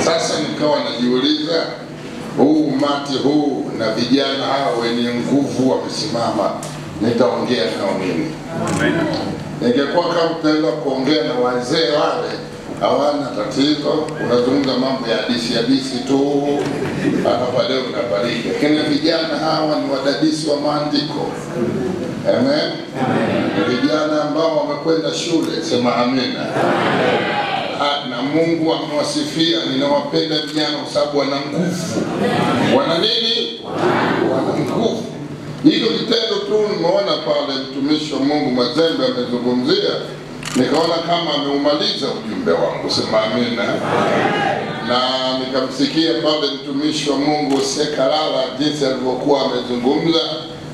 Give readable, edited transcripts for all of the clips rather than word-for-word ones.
Sasa nikawa najiuliza, huu umati huu na vijana hao wenye nguvu wamesimama, nitaongea nao nini? Ningekuwa kama utaenda kuongea na wazee wale, hawana tatizo, unazungumza mambo ya hadithi tu, hapa leo unabariki. Lakini vijana hawa ni wadadisi wa maandiko. Amen. Vijana ambao wamekwenda shule, sema amina. Na Mungu amewasifia. Ninawapenda vijana kwa sababu wana nguvu. Wana nini? Wana nguvu. Hilo kitendo tu nimeona pale mtumishi wa Mungu Mazembe amezungumzia, nikaona kama ameumaliza ujumbe wangu, sema amina. Na nikamsikia pale mtumishi wa Mungu Sekalala jinsi alivyokuwa amezungumza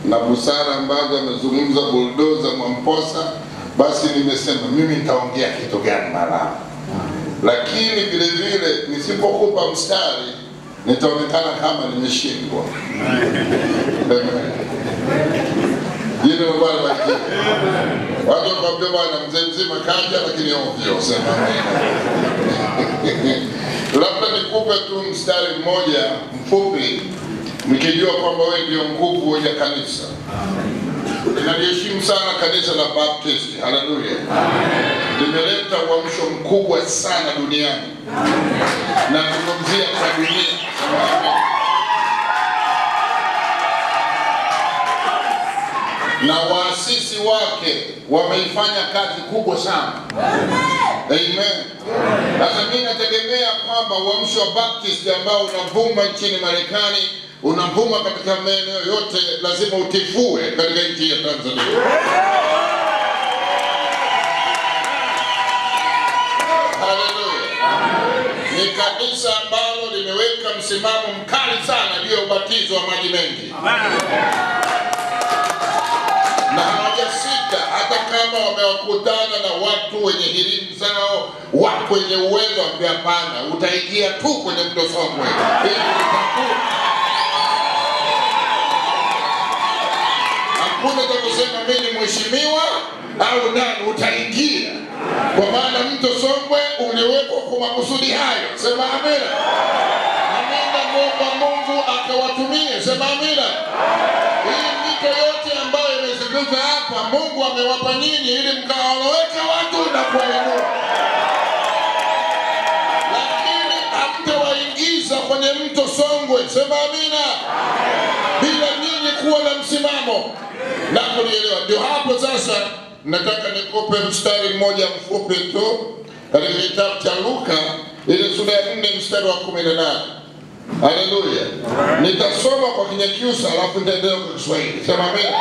na busara ambazo amezungumza Bulldoza Mwamposa. Basi nimesema mimi nitaongea kitu gani mara, lakini vile vile nisipokupa mstari nitaonekana kama nimeshindwa. Jina la Bwana bariki. Watu wakwambia bwana mzee mzima kaja lakini ovyo, sema amina. Labda nikupe tu mstari mmoja mfupi, nikijua kwamba wewe ndio nguvu ya kanisa. Ninaliheshimu sana kanisa la Baptist. Haleluya. Limeleta uamsho mkubwa sana duniani. Na kuzungumzia kwa dunia. Na waasisi wake wameifanya kazi kubwa sana. Amen. Sasa mimi nategemea kwamba uamsho wa Baptist ambao unavuma nchini Marekani, unavuma katika maeneo yote, lazima utifue katika nchi ya Tanzania. Haleluya. Ni kanisa ambalo limeweka msimamo mkali sana juu ya ubatizo wa maji mengi. Na hawajasita, hata kama wamewakutana na watu wenye elimu zao, watu wenye uwezo, hapana, utaingia tu kwenye mto Songwe. Hakuna cha kusema mimi ni mheshimiwa au nani, utaingia. Kwa maana mto Songwe uliwekwa kwa makusudi hayo. Sema amina. Amina. Mungu akawatumie. Sema amina. Hii mito yote ambayo imezunguka hapa, Mungu amewapa nyinyi ili mkawaloweke watu na kuwainua. Lakini hamtawaingiza kwenye mto Songwe. Sema amina. Bila nyinyi kuwa na msimamo na kulielewa. Ndio hapo sasa nataka nikupe mstari mmoja mfupi tu katika kitabu cha Luka ile sura ya 4 mstari wa 18. Haleluya. Nitasoma kwa Kinyakyusa alafu nitaendelea kwa Kiswahili. Sema amina.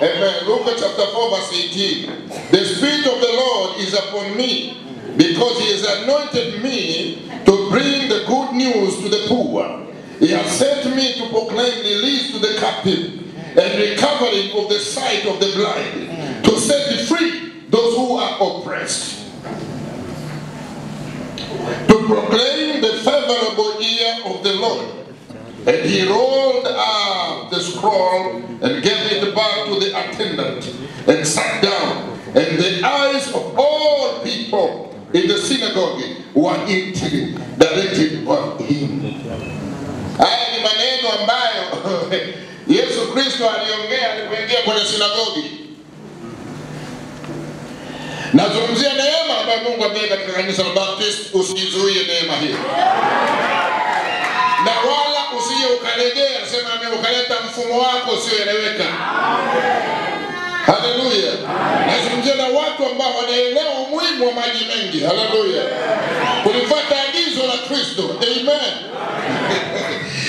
Amen. Luka chapter 4 verse 18. The Spirit of the Lord is upon me, because he has anointed me to bring the good news to the poor. He has sent me to proclaim release to the captive and recovering of the sight of the blind, to set free those who are oppressed, to proclaim the favorable year of the Lord. And he rolled up the scroll and gave it back to the attendant and sat down. And the eyes of all people in the synagogue were directed on him. Haya ni maneno ambayo Yesu Kristo aliongea alipoingia kwenye sinagogi. Nazungumzia neema ambayo Mungu ameweka katika kanisa la Baptist. Usijizuie neema hiyo. Na wala usije ukalegea, sema ukaleta mfumo wako usioeleweka. Haleluya. Nazungumzia na watu ambao wanaelewa umuhimu wa maji mengi. Haleluya. Kulifuata agizo la Kristo. Amen.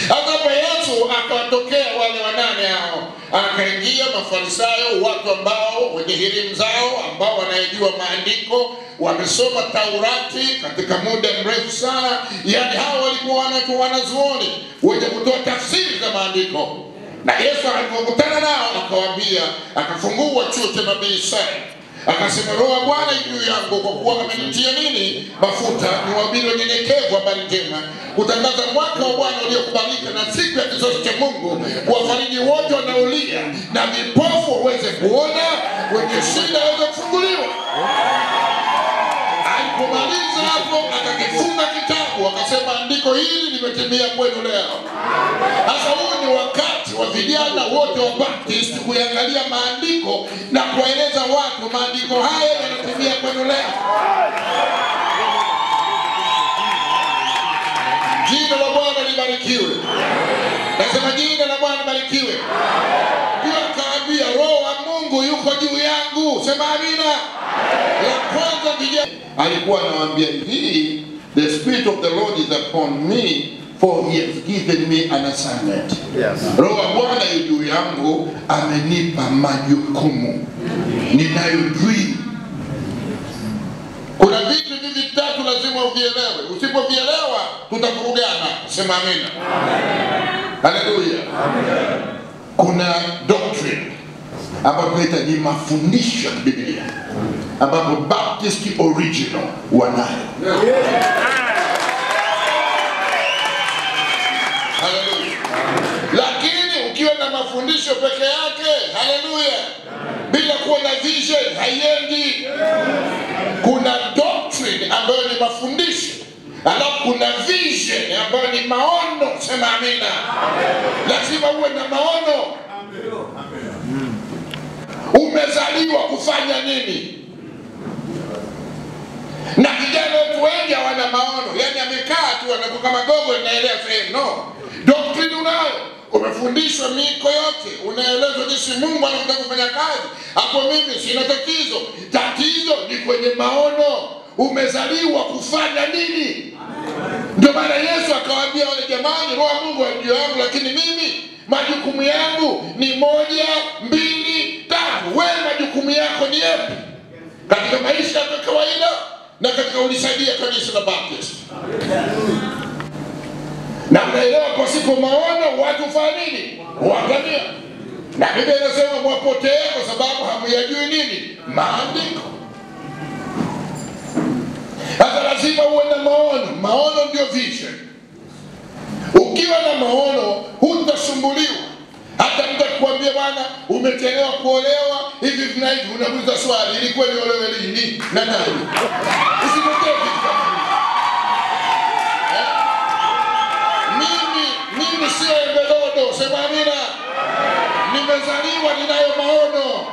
Hata Yesu akawatokea wale wanane hao, akaingia Mafarisayo, watu ambao wenye elimu zao, ambao wanajua maandiko, wamesoma Taurati katika muda mrefu sana. Yani hao walikuwa wanazuoni wenye kutoa tafsiri za maandiko. Na Yesu alipokutana nao akawaambia, akafungua chuo cha nabii Isaya. Akasema Roho wa Bwana juu yangu kwa kuwa amenitia nini? Mafuta niwahubiri wenyenyekevu habari njema, kutangaza mwaka wa Bwana uliokubalika na siku ya kizazi cha Mungu, kuwafariji wote wanaolia na vipofu waweze kuona, wenye shida waweze kufunguliwa. Alipomaliza hapo limetimia kwenu leo. Sasa huu ni wakati wa vijana wote wa Baptist kuangalia maandiko na kueleza watu maandiko haya yanatimia kwenu leo. Jina la Bwana libarikiwe. Nasema jina la Bwana libarikiwe. Pia akaambia Roho wa Mungu yuko juu yangu. Sema amina. La kwanza vijana alikuwa anawaambia hivi, the Spirit of the Lord is upon me, for he has given me an assignment. Yes. Roho wa Bwana yu juu yangu, amenipa majukumu ninayojui. Kuna vitu hivi vitatu lazima uvielewe. Usipovielewa tutavurugana. Sema amina. Haleluya. Kuna doctrine ambayo tunaita ni mafundisho ya Biblia ambapo Baptist original wanayo. Haleluya. Lakini ukiwa na mafundisho peke yake, haleluya, bila kuwa na vision haiendi. Kuna doctrine ambayo ni mafundisho, alafu kuna vision ambayo ni maono. Sema amina. Lazima uwe na maono. Umezaliwa kufanya nini? Na vijana wetu wengi hawana maono. Yaani amekaa tu anakuwa magogo inaelea sehemu. No. Doctrine unayo. Umefundishwa miko yote. Unaelezwa jinsi Mungu anataka kufanya kazi. Hapo mimi sina tatizo. Tatizo ni kwenye maono. Umezaliwa kufanya nini? Ndio maana Yesu akawaambia wale jamani, Roho wa Mungu juu yangu, lakini mimi majukumu yangu ni 1, 2, 3. Wewe majukumu yako ni yapi? Katika maisha ya kawaida na katika ulisaidia kanisa la Baptist. Na unaelewa pasipo maono watu fanya nini? Waangamia. Na Biblia inasema mwapotea kwa sababu hamyajui nini? Maandiko. Hata lazima uwe na maono. Maono ndio vision. Ukiwa na maono hutasumbuliwa. Hata mtu akikwambia bwana umechelewa kuolewa hivi na hivi, unamuuliza swali, ilikuwa niolewe lini na nani? Usipotee kitu kama hivi. Mimi sio embedodo. Sema amina. Nimezaliwa ninayo maono.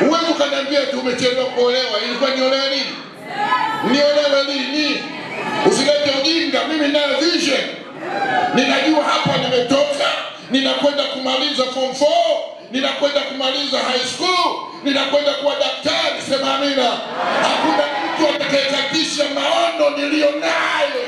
Uwezo ukaniambia tu umechelewa kuolewa, ilikuwa niolewe lini? Niolewe lini? Usilete ujinga. Mimi ninayo vision. Ninajua hapa nimetoka, ninakwenda kumaliza form 4, ninakwenda kumaliza high school, ninakwenda kuwa daktari. Sema amina. Hakuna mtu atakayekatisha maono nilionayo.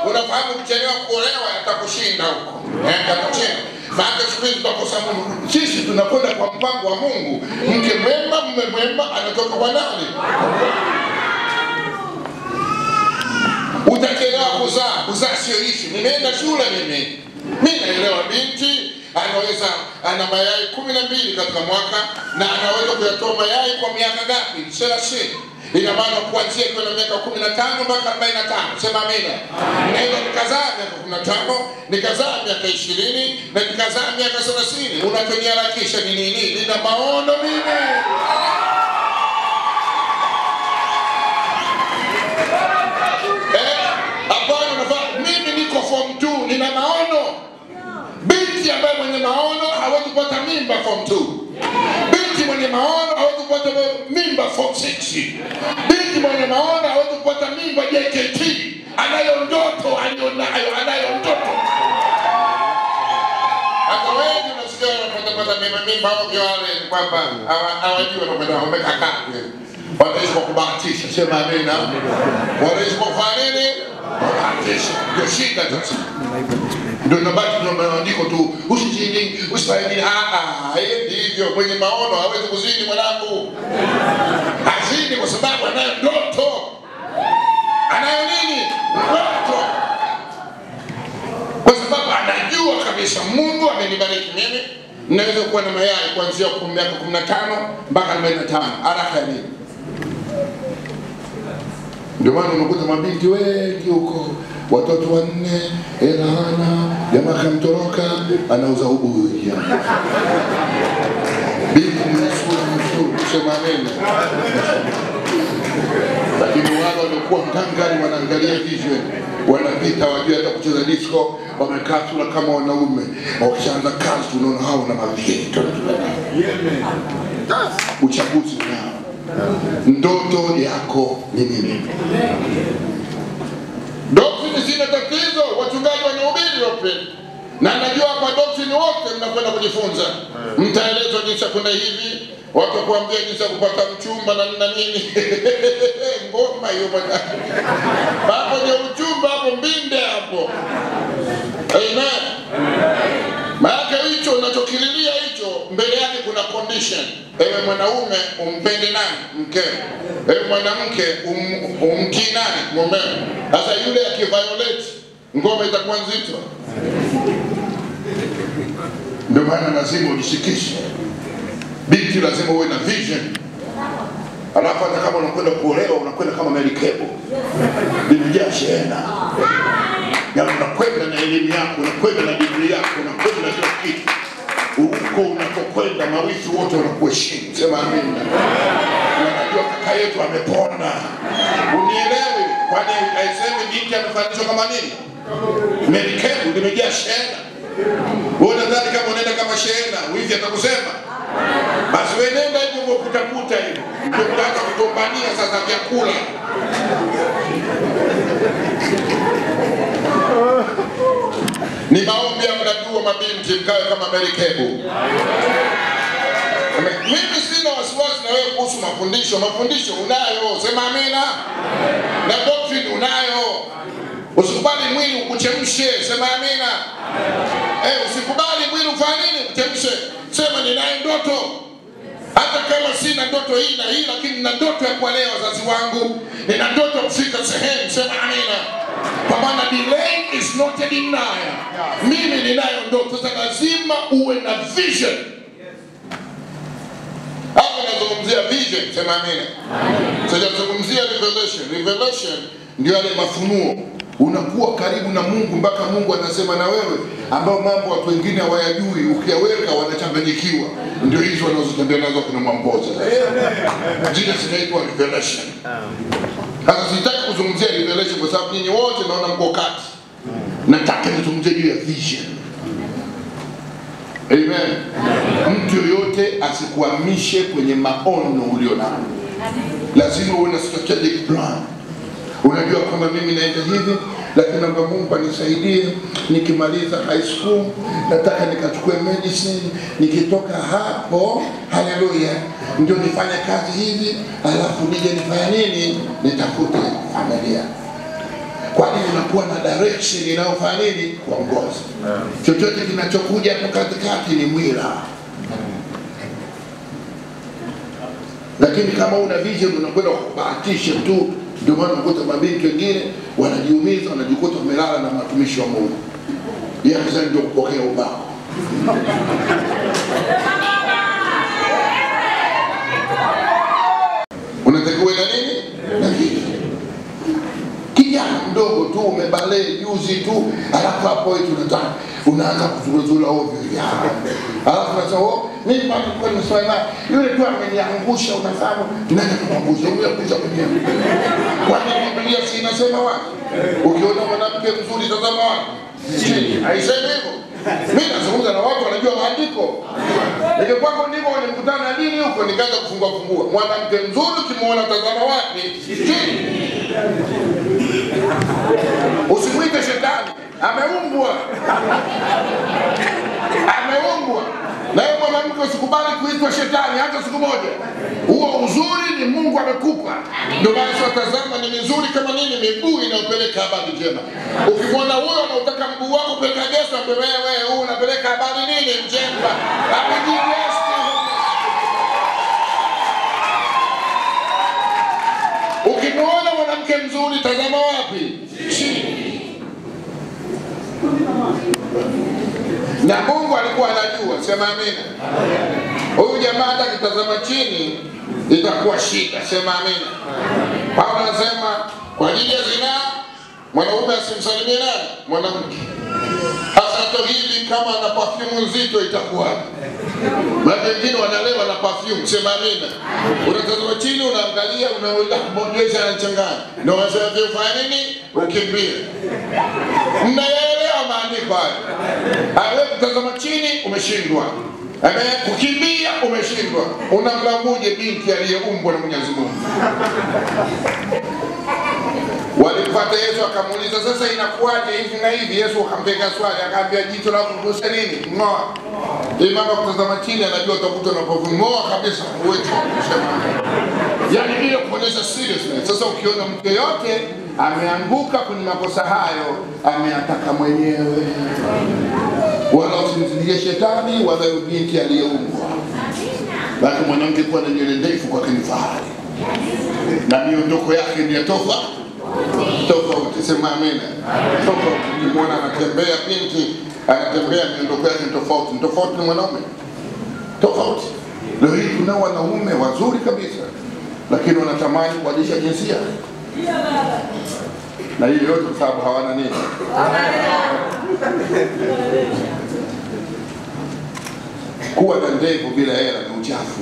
Unafahamu kuchelewa kuolewa atakushinda huko. Atakushinda. Maana sisi tutakosa Mungu. Sisi tunakwenda kwa mpango wa Mungu. Mke mwema, mume mwema anatoka kwa nani? Utachelewa kuzaa sio ishi. Nimeenda shule mimi. Mimi naelewa binti ana mayai 12 katika mwaka na anaweza kuyatoa mayai kwa miaka ngapi? 30. Ina maana kuanzia kwa miaka 15 mpaka 45. Sema amina. Naweza nikazaa miaka 15, nikazaa miaka 20 na nikazaa miaka 30. Unachoniharakisha ni nini? Nina maono mimi. Hapana, mimi niko form 2, nina maono. Binti ambaye mwenye maono hawezi kupata mimba form 2. Binti mwenye maono hawezi kupata mimba form 6. Binti mwenye maono hawezi kupata mimba JKT. Anayo ndoto, anayo ndoto. Hata wewe unasikia unapata mimba ovyo wale kwamba hawajui wanakwenda wamekaa kule. Wanaishi kwa kubahatisha. Sema amina. Wanaishi kwa kufanya nini? Kubahatisha. Ndio shida sasa. Ndio nabaki tunaandiko tu usizini, usifanye nini. Hivyo mwenye maono hawezi kuzini mwanangu. Hazini kwa sababu anayo ndoto. Anayo nini? Ndoto. Kwa sababu anajua kabisa Mungu amenibariki mimi. Naweza kuwa na mayai kuanzia miaka 15 mpaka 45. Haraka nini? Ndio maana unakuta mabinti wengi huko, watoto 4, hela hana, jamaa kamtoroka, anauza ubuyu. Binti mzuri, sema nini? waliokuwa ngangari wanaangalia vision, wanapita wajua hata kucheza disco, wamekaa sura kama wanaume. Wakishaanza kazi tunaona hao na mavieto. Uchaguzi unao. Ndoto yako ni nini? Doctrine sina tatizo, wachungaji wanahubiri wapi? Na najua hapa doctrine wote mnakwenda kujifunza. Mtaelezwa jinsi ya kwenda hivi, watu kuambia jinsi ya kupata mchumba na nini. Ngoma hiyo bwana. Hapo ni uchumba hapo, mbinde hapo. Amen. Maana hicho unachokililia hicho mbele yake kuna condition. Ewe mwanaume umpende nani? Mkeo. Ewe mwanamke umtii nani? Mumeo. Sasa yule akiviolate ngoma itakuwa nzito. Ndio maana lazima ujisikishe. Binti lazima uwe na vision. Alafu hata kama unakwenda kuolewa unakwenda kama Merikebu. Biblia shehena. Ya unakwenda na elimu yako, unakwenda na Biblia yako, unakwenda na kila kitu. Huko unapokwenda mawifi wote wanakuheshimu. Sema amina. Unajua kaka yetu amepona. Unielewe, kwani haisemi binti amefanishwa kama nini? Merikebu limejaa shehena. Wewe unadhani kama unaenda kama shehena, wifi atakusema? Basi wewe nenda hivyo kutafuta hivyo. Ndio unataka kutombania sasa vyakula. Ni maombi ya mnajua mabinti mkae kama Merikebu. Mimi sina wasiwasi na wewe kuhusu mafundisho. Mafundisho unayo, sema amina. Na doctrine unayo. Usikubali mwili ukuchemshe, sema amina. Usikubali mwili ufanye nini? Uchemshe. Sema ninayo ndoto. Hata kama sina ndoto hii na hii, lakini nina ndoto ya kuwalea wazazi wangu. Nina ndoto ya kufika sehemu, sema amina. Kwa maana delay is not a denial. Mimi ninayo ndoto, sasa lazima uwe na vision. Hapa nazungumzia vision, sema amina. Sijazungumzia revelation. Revelation ndio yale mafunuo. Unakuwa karibu na Mungu mpaka Mungu anasema na wewe, ambao mambo watu wengine hawayajui, ukiweka wanachanganyikiwa. Ndio hizo wanazotembea nazo kuna Mwamboza. Zile zinaitwa revelation. Sasa sitaki kuzungumzia revelation kwa sababu nyinyi wote naona mko kati. Nataka nizungumzie juu ya vision. Amen. Mtu yoyote asikuhamishe kwenye maono ulionayo. Lazima uwe na strategic plan. Unajua kama mimi naenda hivi, lakini naomba Mungu anisaidie nikimaliza high school, nataka nikachukue medicine, nikitoka hapo, haleluya, ndio nifanye kazi hivi, alafu nije nifanye nini? Nitafute familia. Kwa nini unakuwa na direction inayofanya nini? Kuongoza. Chochote kinachokuja hapo katikati ni mwila. Lakini kama una vision unakwenda kubahatisha tu. Ndio maana unakuta mabinti wengine wanajiumiza, wanajikuta wamelala na watumishi wa Mungu. Yeye sasa ndio kupokea ubao. Unatakiwa na nini? Na nini? Kijana mdogo tu umebalee juzi tu, alafu hapo wewe tunataka unaanza kuzuruzura ovyo. Alafu unasema mimi bado kwa nisema yule tu ameniangusha, unafahamu? Nani kumangusha? Yule kuja mwenyewe. Kwa nini Biblia si inasema wapi? Ukiona mwanamke mzuri tazama wapi? Chini. Haisemi hivyo. Mimi nazungumza na watu wanajua maandiko. Ningekuwa ndivyo kwenye mkutano wa dini huko nikaanza kufungua. Mwanamke mzuri ukimuona tazama wapi? Chini. Usimwite shetani. Ameumbwa. Ameumbwa. Na wewe mwanamke usikubali kuitwa shetani hata siku moja. Huo uzuri ni Mungu amekupa. Ndio maana tunatazama ni mizuri kama nini, miguu inayopeleka habari njema. Ukimwona huyo anautaka mguu wako kupeleka Yesu, wewe huu unapeleka habari nini njema? Ukimwona mwanamke mzuri tazama wapi? Chini. Na Mungu alikuwa anajua, sema amina. Huyu jamaa hata kitazama chini itakuwa shida, sema amina. Paulo anasema kwa ajili ya zinaa mwanaume asimsalimie nani? Mwanamke. Sasa Sasa hivi kama ana perfume nzito itakuwa. Baadhi wengine wanalewa na perfume, sema amina. Unatazama chini unaangalia unaweza kubonyeza na changanya. Ndio wasema ufanye nini? Ukimbie. Mnaelewa maandiko haya? Wewe kutazama chini umeshindwa. Kukimbia umeshindwa. Unamlambuje binti aliyeumbwa na Mwenyezi Mungu? Walipata Yesu akamuuliza, sasa inakuwaje hivi na hivi? Yesu akampeka swali, akaambia jicho lako kugusa nini? Ngoa. Yeye mama kutazama chini anajua utakuta unapofungoa kabisa uwezo kusema. Yaani ile kuonyesha seriousness. Sasa ukiona mtu yote ameanguka kwenye makosa hayo, ameataka mwenyewe. Wala usimzidie shetani wala binti aliyeumbwa. Bali mwanamke kuwa na nywele ndefu kwa kinifahari. Na miondoko yake ni tofauti. Sema amina. Tofauti. Ukimwona anatembea binti, anatembea miondoko yake tofauti. Tofauti ni mwanaume. Tofauti. Leo hii kuna wanaume wazuri kabisa, lakini wanatamani kubadilisha jinsia. Na hiyo yote kwa sababu hawana nini? Kuwa na ndevu bila hela ni uchafu.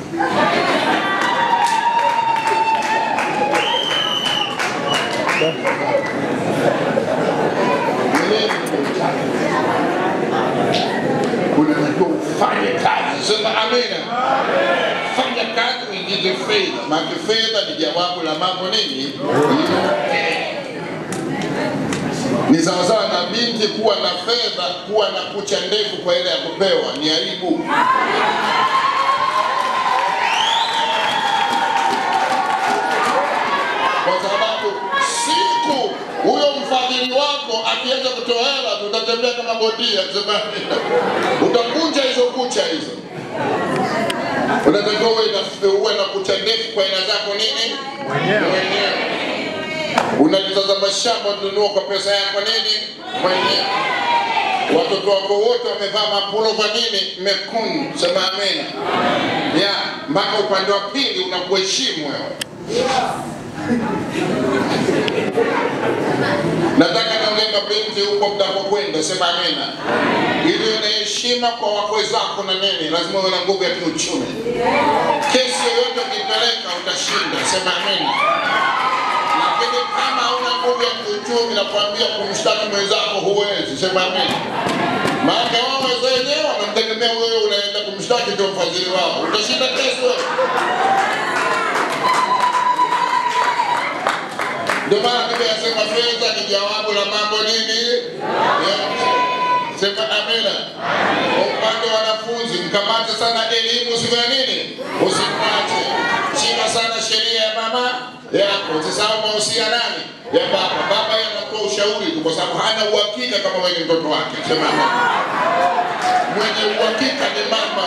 Unatakiwa ufanye kazi. Sema amina. Fanya kazi uingize fedha. Maana fedha ni jawabu la mambo nini? Ni sawasawa na binti kuwa na fedha, kuwa na kucha ndefu kwa ile ya kupewa, ni aibu. Kwa sababu siku huyo mfadhili wako akianza kutoa hela, utatembea kama bondia, utakunja hizo kucha hizo. Unatakiwa uwe na kucha ndefu kwa aina zako nini? Mwenyewe. Unalitazama shamba ununua kwa pesa yako nini? Mwenyewe. Watoto wako wote wamevaa mapulova nini? Mekundu. Sema amina. Ya, mpaka upande wa pili unakuheshimu wewe. Nataka naongea binti huko mtakokwenda, sema amina. Ili una heshima kwa wakwe zako na nini, lazima uwe na nguvu ya kiuchumi. Kesi yoyote ukipeleka utashinda, sema amina. Lakini kama hauna nguvu ya kiuchumi na kuambia kumshtaki mwenzako huwezi, sema amina. Maana wao wenyewe wanamtegemea wewe, unaenda kumshtaki ndio mfadhili wao. Utashinda kesi wewe. Ndio maana Biblia inasema fedha ni jawabu la mambo nini? Sema amina. Upande wa wanafunzi, mkamate sana elimu, usifanye nini? Usimwache. Shika sana sheria ya mama yako. Usisahau mahusia nani? Ya baba. Baba yeye anatoa ushauri tu kwa sababu hana uhakika kama wewe ni mtoto wake. Sema amina. Mwenye uhakika ni mama.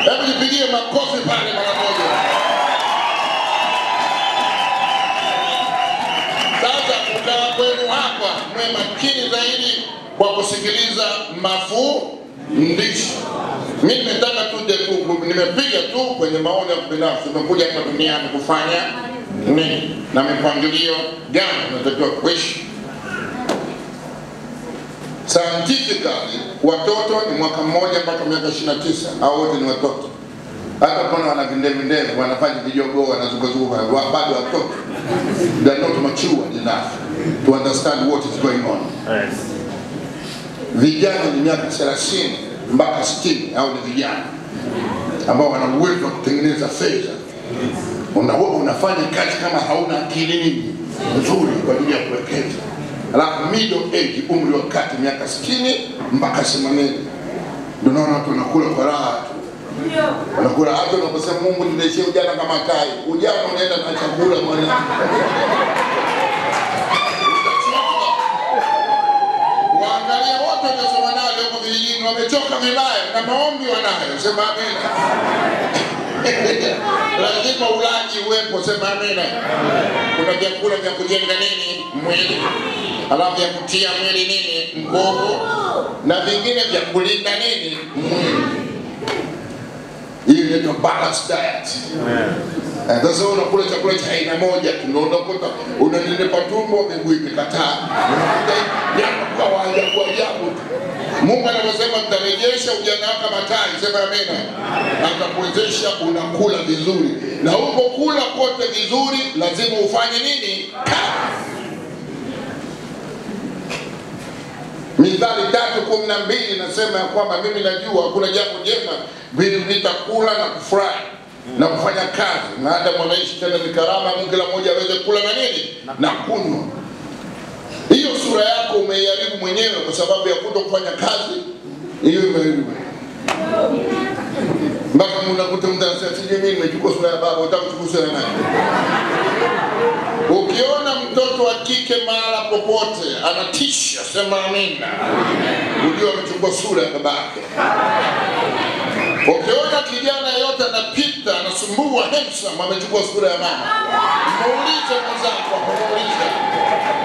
Hebu nipigie makofi pale mara moja. Sasa kukaa kwenu hapa mwe makini zaidi kwa kusikiliza mafundisho. Mimi nimetaka tuje tu, nimepiga tu kwenye maoni ya binafsi. Nimekuja hapa duniani kufanya nini? Na mipangilio gani tunatakiwa kuishi? Scientifically, watoto ni mwaka mmoja mpaka miaka 29. Hao wote ni watoto. Hata kama wana vindevu wanafanya vijogoo wanazunguka bado watoto. They are not mature enough to understand what is going on. Yes. Vijana ni miaka 30 mpaka 60 au ni vijana ambao wana uwezo wa kutengeneza fedha. Unafanya kazi kama hauna akili nini nzuri kwa ajili ya kuwekeza. Alafu middle age, umri wa kati miaka 60 mpaka 80. Ndio naona watu wanakula kwa raha. Wanakula hata unaposema Mungu niletea ujana kama kai. Ujana unaenda na chakula mwana. Waangalia wote wanasoma nao huko vijijini wamechoka vibaya na maombi wanayo. Sema amina. Lazima ulaji uwepo, sema amina. Kuna vyakula vya kujenga nini? Mwili. Alafu vya kutia mwili nini? Nguvu. Na vingine vya kulinda nini? Mwili. Hii inaitwa balanced diet. Sasa unakula chakula cha aina moja, tunaondoka unanenepa tumbo, miguu imekataa. Unakuta nyama kwa ajabu. Mungu anasema mtarejesha ujana wako kama tai, sema amina. Atakuwezesha unakula vizuri. Na huko kula kote vizuri lazima ufanye nini? Kazi. Mithali 3:12 nasema ya kwamba mimi najua kuna jambo jema nitakula na kufurahi na kufanya kazi. Maadamu anaishi tena ni karama Mungu kila mmoja aweze kula na nini? Na kunywa. Hiyo sura yako umeiharibu mwenyewe kwa sababu ya kutokufanya kazi. Hiyo imeharibu. Mpaka mnakuta mtu anasema sije mimi nimechukua sura ya baba, unataka kuchukua sura ya nani? Ukiona mtoto wa kike mahala popote anatisha, sema amina. Unajua amechukua sura ya babake. Ukiona kijana yote anapita anasumbua handsome, amechukua sura ya mama. Muulize mwenzako, muulize.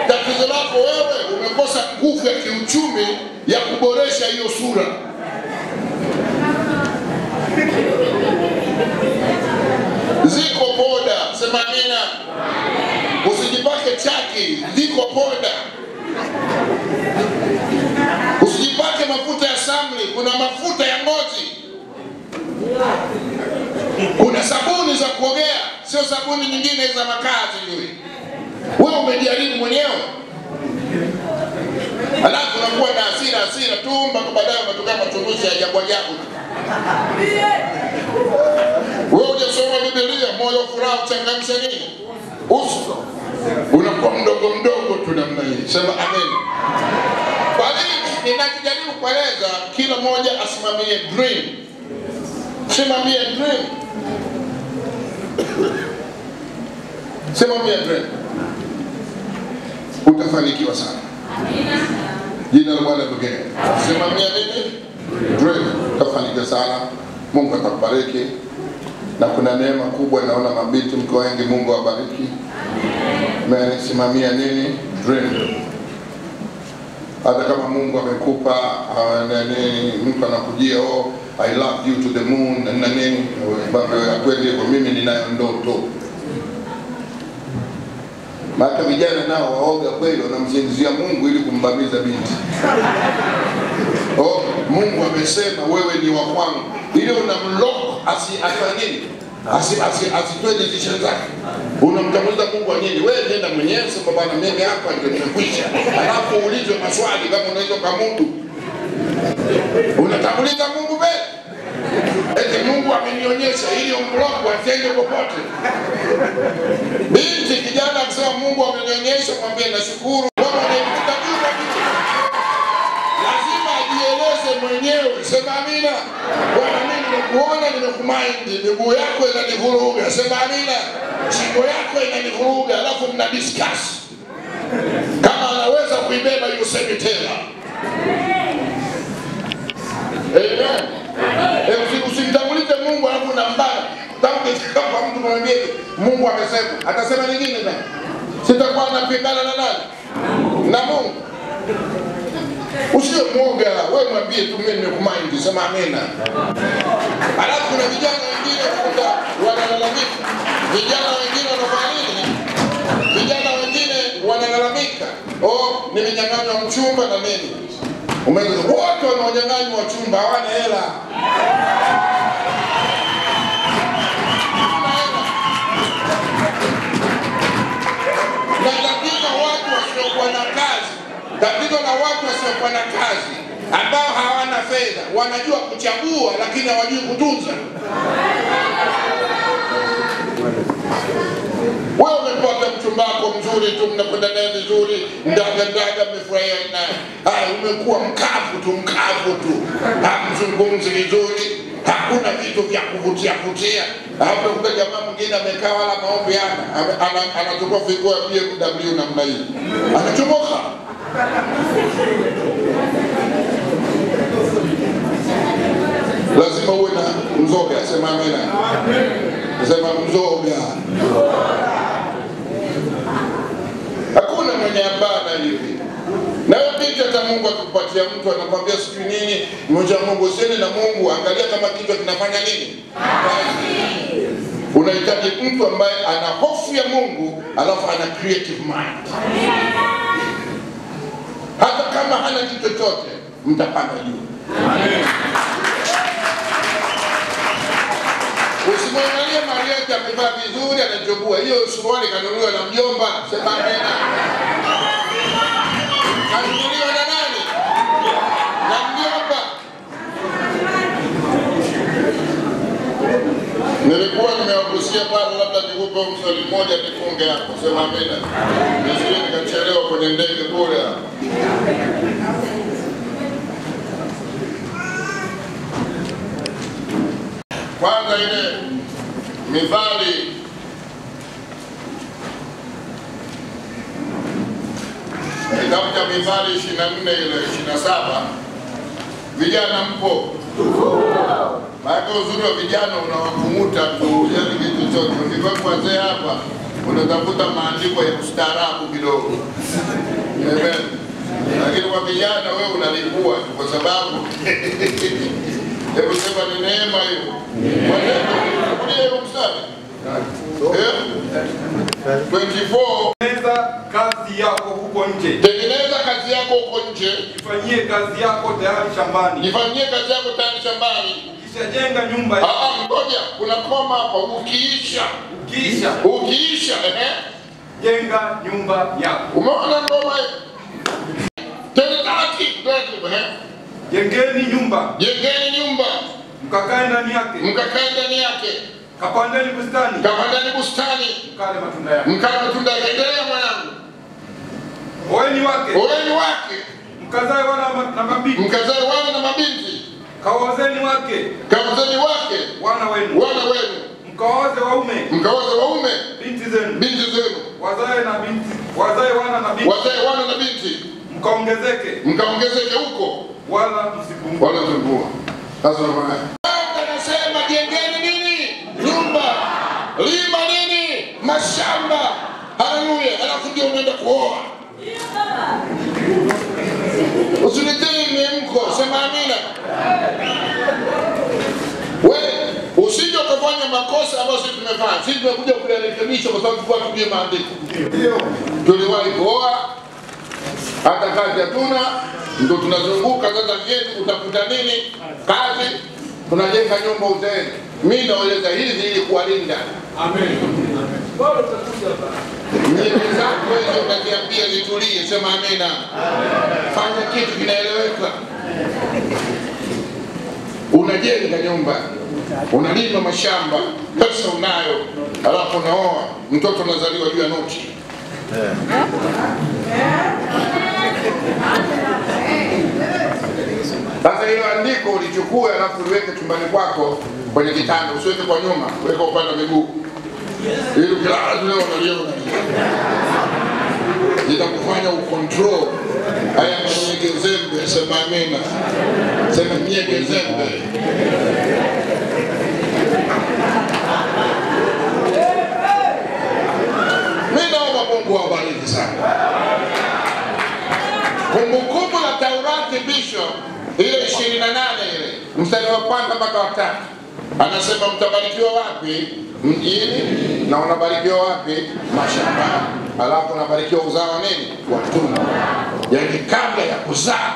Tatizo lako wewe umekosa nguvu ya kiuchumi ya kuboresha hiyo sura. Ziko poda, sema amina. Usijipake chaki, ziko poda. Usijipake mafuta ya samli, kuna mafuta ya ngozi. Kuna sabuni za kuogea, sio sabuni nyingine za makazi yule. Wewe umejaribu mwenyewe. Alafu unakuwa na hasira tu mpaka baadaye unatoka matumizi ya ajabu. Wewe hujasoma Biblia, moyo furaha uchangamshe nini? Uso. Unakuwa mdogo tu namna hii. Sema amen. Kwa nini ninajaribu kueleza kila mmoja asimamie dream? Simamie dream. Simamie dream. Utafanikiwa sana. Amina. Jina la Bwana libarikiwe. Simamia nini? Dream. Utafanikiwa sana. Mungu atakubariki. Na kuna neema kubwa, naona mabinti mko wengi, Mungu awabariki. Amen. Simamia nini? Dream. Hata kama Mungu amekupa mtu anakujia I love you to the moon na nini, baba akwende kwa mimi ninayo ndoto. Maka vijana nao waoga kweli, wanamsingizia Mungu ili kumbamiza binti. Mungu amesema wewe ni wa kwangu. Ile unamlock asifanye asitoe decision zake. Unamtamuliza Mungu wa nini? Wewe nenda mwenyewe sema bwana mimi hapa ndio nimekwisha. Alafu uulizwe maswali kama unaweza kumudu. Unatambuliza Mungu mbele. Eti Mungu amenionyesha ili umblock asiende popote. Binti kijana akisema Mungu amenionyesha, mwambie nashukuru. Bwana anayekutajua kitu. Lazima ajieleze mwenyewe. Sema amina. Bwana mimi nimekuona, nimekumind, miguu yako inanivuruga. Sema amina. Shingo yako inanivuruga, alafu mna discuss. Kama anaweza kuibeba hiyo semi tena. Amen. Usimtangulize Mungu alafu unambana. Kama mtu mwambie Mungu amesema, atasema nyingine tena. Sitakuwa napingana na nani? Na Mungu. Usiwe mwoga, wewe mwambie tu mimi nimekumind, sema amina. Alafu kuna vijana wengine wanalalamika. Vijana wengine wanafanya nini? Vijana wengine wanalalamika. Nimenyang'anywa mchumba na nini? Wote wanaonyang'anywa chumba hawana hela. Na tatizo watu wasiokuwa na kazi. Tatizo la watu wasiokuwa na kazi ambao hawana fedha, wanajua kuchagua lakini hawajui kutunza. Wewe umepata mchumba wako mzuri tu, mnakwenda naye vizuri, ndaga mmefurahia naye. Umekuwa mkavu tu. Hamzungumzi vizuri, hakuna vitu vya kuvutia. Hapo kuna jamaa mwingine amekaa wala maombi anachukua figo ya BMW namna hii. Anachomoka. Lazima uwe na mzoga, sema amina. Sema mzoga. Hakuna mwenye abana hivi. Na binti hata Mungu akupatia mtu anakuambia sijui nini, mmoja Mungu usiende na Mungu, angalia kama kitu kinafanya nini? Unahitaji mtu ambaye ana hofu ya Mungu alafu ana creative mind. Hata kama hana kitu chochote, mtapanda juu. Amen. Usimwangalie Marieta amevaa vizuri anachobua. Hiyo suruali kanunuliwa na mjomba. Sema amena. Kanunuliwa na nani? Na mjomba. Nilikuwa nimewagusia pale, labda nikupe msali mmoja nifunge hapo. Sema amena. Nisije nikachelewa kwenye ndege kule. Kwanza ile Mithali kitabu cha Mithali 24 ile 27, vijana mpo? Maana uzuri wa vijana unawakumuta tu, yani kitu chochote. Ukikuwa wazee hapa unatafuta maandiko ya ustaarabu kidogo. Amen. Lakini kwa vijana wewe unalipua kwa sababu hebu sema ni neema hiyo. Hiyo mstari 24, tengeneza kazi yako huko nje. Tengeneza kazi yako huko nje. Jifanyie kazi yako tayari shambani. Jifanyie kazi yako tayari shambani. Ukishajenga nyumba yako. Ngoja, kuna koma hapa. Ukiisha, jenga nyumba yako. Umeona ngoma hiyo? Taratibu, Jengeni nyumba. Mkakae ndani yake. Kapandeni bustani. Mkale matunda yake. Endelea mwanangu. Oeni wake. Mkazae wana na mabinti. Kawazeni wake. Wana wenu. Mkawaze waume. Binti zenu. Wazae wana na binti. Mkaongezeke huko. Wala msipungua. Sasa anasema jengeni nini? Nyumba. Lima nini? Mashamba. Haleluya. Alafu ndio unaenda kuoa. Usiniteni mko, sema amina. Wewe usije ukafanya makosa ambayo sisi tumefanya. Sisi tumekuja kuyarekebisha kwa sababu tulikuwa tujue maandiko. Tuliwahi kuoa, hata kazi hatuna, ndio tunazunguka sasa yetu kutafuta nini? Kazi, tunajenga nyumba uzeeni. Mimi naeleza hizi ili kuwalinda. Amen. Bado tutakuja hapa. Mimi zako wewe unaniambia nitulie, sema amina. Fanya kitu kinaeleweka. Unajenga nyumba, unalima mashamba, pesa unayo, alafu unaoa, mtoto anazaliwa juu ya noti. Sasa hiyo andiko ulichukue alafu uliweke chumbani kwako kwenye kitanda, usiweke kwa nyuma, weka upande miguu. Ili ukilala tu leo unaliona. Itakufanya ucontrol. Haya mwenye gezembe, sema amina. Sema mwenye gezembe. Mimi naomba Mungu awabariki sana. Kumbukumbu la Taurati Bishop ile 28 ile mstari wa kwanza mpaka wa 3 anasema mtabarikiwa wapi? Mjini. Na unabarikiwa wapi? Mashambani. Alafu unabarikiwa uzao nini? Watumwa. Yaani kabla ya kuzaa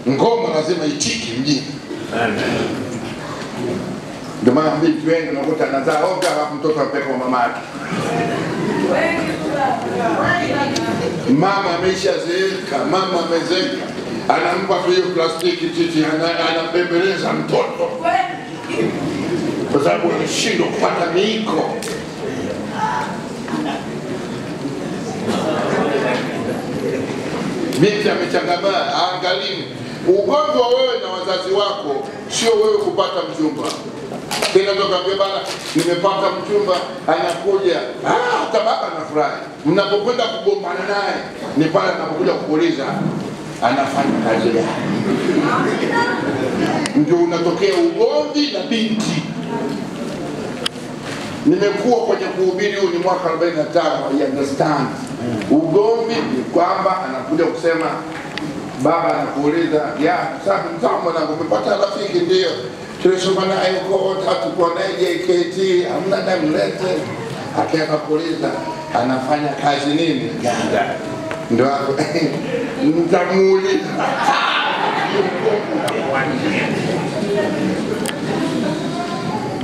ngoma lazima itiki mjini. Ndio maana binti wengi unakuta anazaa ovyo alafu mtoto apeleka kwa mama yake. Mama ameshazeeka, mama amezeeka, anampa hiyo plastiki titi, anabembeleza mtoto kwa sababu ameshindwa kupata miiko. Binti amechangamaa, angalini. Ugonjwa wewe na wazazi wako sio wewe kupata mchumba. Tena tokaambia bana nimepata mchumba, anakuja. Hata baba anafurahi. Mnapokwenda kugombana naye ni pale anapokuja kukuuliza anafanya kazi gani. Ndio unatokea ugomvi na binti. Nimekuwa kwenye kuhubiri huu ni mwaka 45, you understand. Ugomvi ni kwamba anakuja kusema baba anakuuliza, ya safi mtamu mwanangu umepata rafiki? Ndio. tulisoma naye huko, hatukuwa naye JKT, hamna damlete. Akaenda kuuliza anafanya kazi nini? Ganga. Ndio hapo nitamuuliza.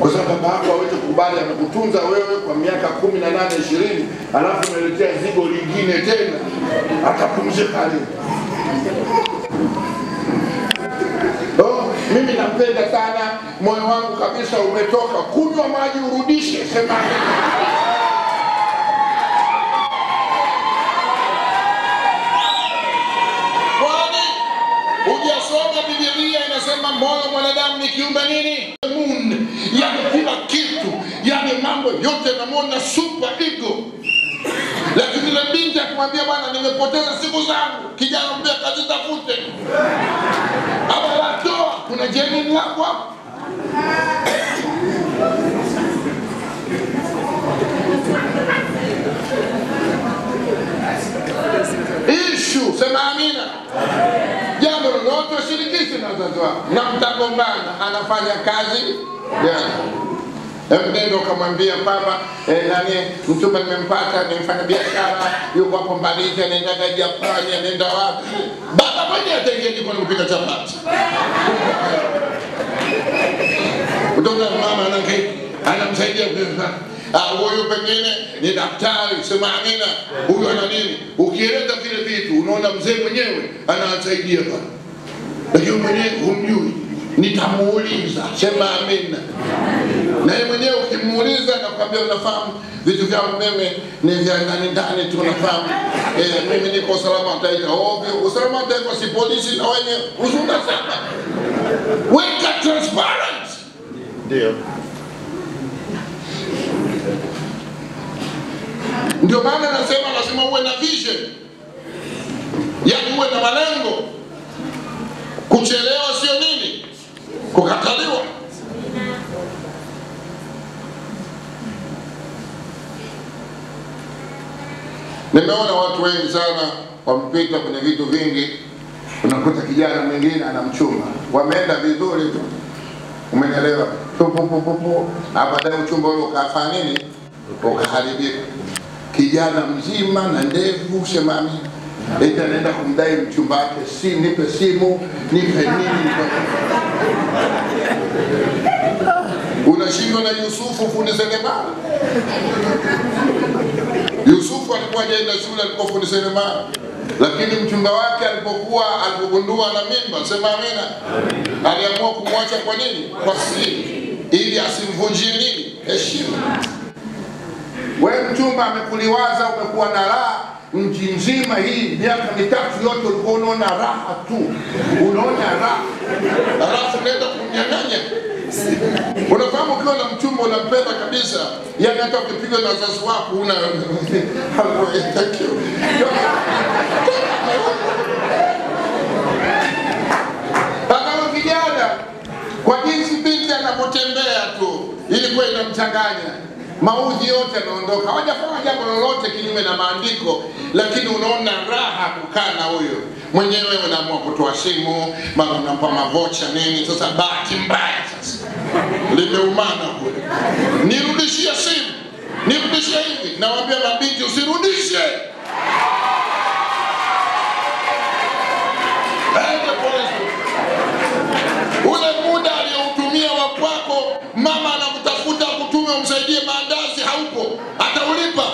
Kwa sababu baba yako hawezi kubali, amekutunza wewe kwa miaka 18 20, alafu unaletea zigo lingine tena, atapumzika lini? Mimi napenda sana, moyo wangu kabisa umetoka. Kunywa maji urudishe, sema kwani hujasoma Biblia inasema moyo mwanadamu ni kiumbe nini? Yani kila kitu, yani mambo yote namuona super ego. Lakini ile binti akamwambia bwana, nimepoteza siku zangu. Kijana mbea kazi tafute. Abalatoa, kuna jeni mlango hapo. Issue, sema amina. Jambo lolote ushirikishe na wazazi wako. Na mtagombana, anafanya kazi gani? Ndio kamwambia baba, nani mchumba nimempata, nimfanya biashara, yuko hapo Mbalizi, anaenda Japani, anaenda wapi? Baba mwenyewe ataingia jikoni kupika chapati. Kutoka mama anamsaidia kupika. Huyu pengine ni daktari, sema amina. Huyu ana nini? Ukieleza vile vitu, unaona mzee mwenyewe anasaidia baba. Lakini mwenyewe humjui. Nitamuuliza, sema amina. Na yeye mwenyewe ukimuuliza na kwambia unafahamu vitu vya umeme ni vya ndani tu, unafahamu. Mimi niko usalama wa taifa. Ovyo, usalama wa taifa si polisi na wenye uzunga sana. Weka transparent. Ndio. Ndio maana nasema lazima uwe na vision. Yaani uwe na malengo. Kuchelewa sio nini? Kukataliwa. Nimeona watu wengi sana wamepita kwenye vitu vingi. Unakuta kijana mwingine anamchumba, wameenda vizuri tu, umenielewa? Baadaye uchumba ule ukafanya nini? Ukaharibika. Kijana mzima na ndevu, sema amina. Eti anaenda kumdai mchumba wake, nipe simu, nipe nini. Unashindwa na Yusufu fundi seremala. Yusufu alikuwa hajaenda shule, alikuwa fundi seremala. Lakini mchumba wake alipogundua na mimba, sema amina, aliamua kumwacha kwa nini? Kwa siri, ili asimvunjie nini? Heshima. Wewe mchumba amekuliwaza, umekuwa na raha mji mzima hii miaka mitatu yote, ulikuwa unaona raha tu, unaona raha, alafu unaenda kumnyang'anya. Unafahamu ukiwa na mchumba unampenda kabisa, yani hata ukipigwa na wazazi wako una thank you. Kama kijana, kwa jinsi binti anapotembea tu ilikuwa inamchanganya, maudhi yote yanaondoka. Hawajafanya jambo lolote kinyume na maandiko, lakini unaona raha kukaa na huyo. Mwenyewe unaamua kutoa simu, mara unampa mavocha nini. Sasa bahati mbaya sasa limeumana huyo. Nirudishie simu, nirudishie hivi. Nawaambia mabinti usirudishe. Ule muda aliyoutumia wa kwako, mama anakutafuta kutumia umsaidie maandazi, haupo, ataulipa.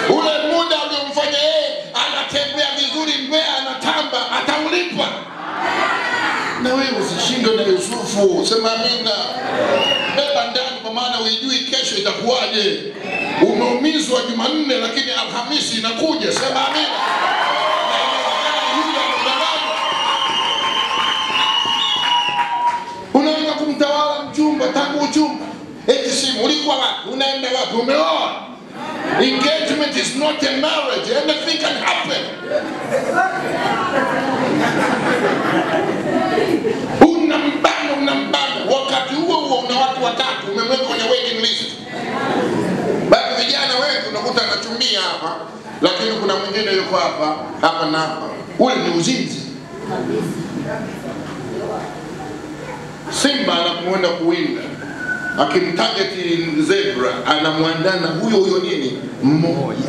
Ule muda aliyomfanya yeye anatembea vizuri Mbeya, anatamba, ataulipa. Na wewe usishindwe na Yusufu, sema amina. Beba ndani, kwa maana hujui kesho itakuwaje. Umeumizwa Jumanne lakini Alhamisi inakuja, sema amina. Unaanza kumtawala mchumba tangu uchumba. Eti simu, ulikuwa wapi? Unaenda wapi? Umeoa? Engagement is not a marriage. Anything can happen. Unambana. Wakati huo una watu watatu, umemweka kwenye waiting list. Bado vijana wengi unakuta anachumbia hapa, lakini kuna mwingine yuko hapa na hapa. Ule ni uzinzi. simba anapoenda kuwinda, akimtarget zebra anamwandana huyo nini mmoja.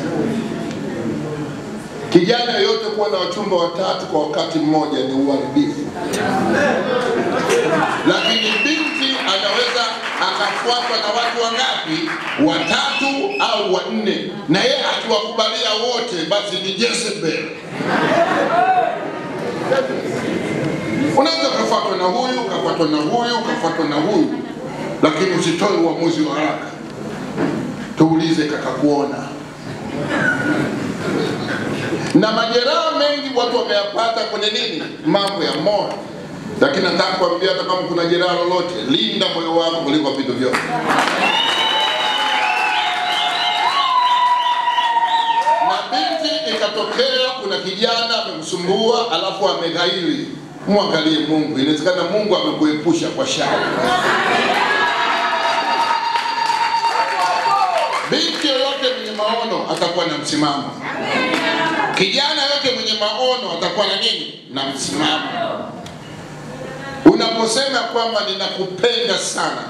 Kijana yote kuwa na wachumba watatu kwa wakati mmoja ni uharibifu. Lakini binti anaweza akafuatwa na watu wangapi? Watatu au wanne, na yeye akiwakubalia wote basi ni Jezebel. Unaweza kufuatwa na huyu, kufuatwa na huyu, kufuatwa na huyu, lakini usitoe uamuzi wa haraka. Tuulize kaka kuona. Na majeraha mengi watu wameyapata kwenye nini? Mambo ya moyo. Lakini nataka kuambia hata kama kuna jeraha lolote, linda moyo wako kuliko vitu vyote. Na binti ikatokea kuna kijana amemsumbua alafu ameghairi, muangalie Mungu. Inawezekana Mungu amekuepusha kwa shari. Binti yoyote mwenye maono atakuwa na msimamo. Kijana yote mwenye maono atakuwa na nini? Na msimamo. Unaposema kwamba ninakupenda sana,